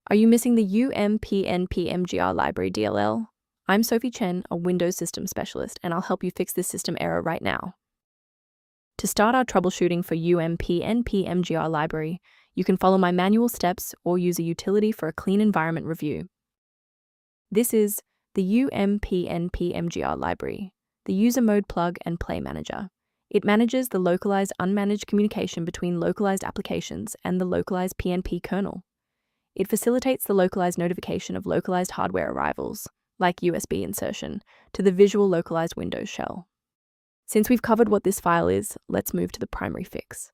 Are you missing the Umpnpmgr library DLL? I'm Sophie Chen, a Windows system specialist, and I'll help you fix this system error right now. To start our troubleshooting for Umpnpmgr library, you can follow my manual steps or use a utility for a clean environment review. This is the Umpnpmgr library, the user mode plug and play manager. It manages the localized unmanaged communication between localized applications and the localized PnP kernel. It facilitates the localized notification of localized hardware arrivals, like USB insertion, to the visual localized Windows shell. Since we've covered what this file is, let's move to the primary fix.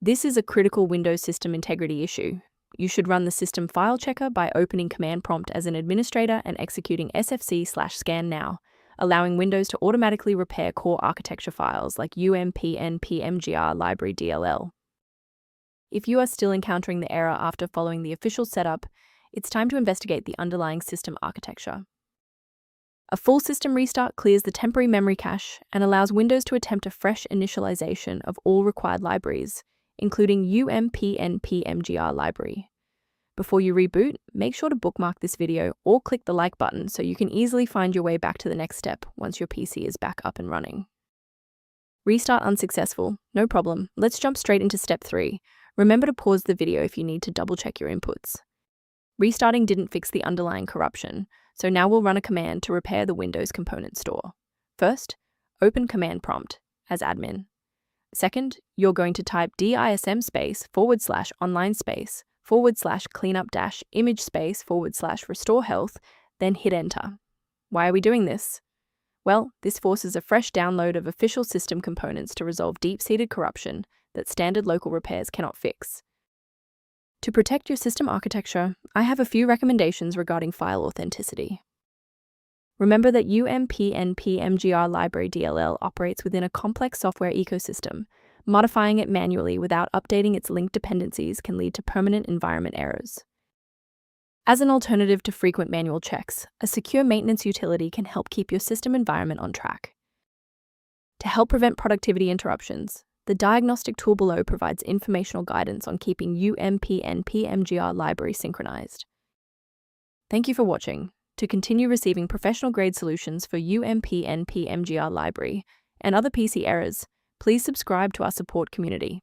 This is a critical Windows system integrity issue. You should run the system file checker by opening command prompt as an administrator and executing sfc/scan now, allowing Windows to automatically repair core architecture files like Umpnpmgr library DLL. If you are still encountering the error after following the official setup, it's time to investigate the underlying system architecture. A full system restart clears the temporary memory cache and allows Windows to attempt a fresh initialization of all required libraries, including Umpnpmgr library. Before you reboot, make sure to bookmark this video or click the like button so you can easily find your way back to the next step once your PC is back up and running. Restart unsuccessful, no problem. Let's jump straight into step 3. Remember to pause the video if you need to double-check your inputs. Restarting didn't fix the underlying corruption, so now we'll run a command to repair the Windows component store. First, open command prompt as admin. Second, you're going to type dism /online /cleanup-image// restore health, then hit enter. Why are we doing this? Well, this forces a fresh download of official system components to resolve deep-seated corruption that standard local repairs cannot fix. To protect your system architecture, I have a few recommendations regarding file authenticity. Remember that Umpnpmgr library DLL operates within a complex software ecosystem. Modifying it manually without updating its linked dependencies can lead to permanent environment errors. As an alternative to frequent manual checks, a secure maintenance utility can help keep your system environment on track. To help prevent productivity interruptions, the diagnostic tool below provides informational guidance on keeping Umpnpmgr library synchronized. Thank you for watching. To continue receiving professional-grade solutions for Umpnpmgr library and other PC errors, please subscribe to our support community.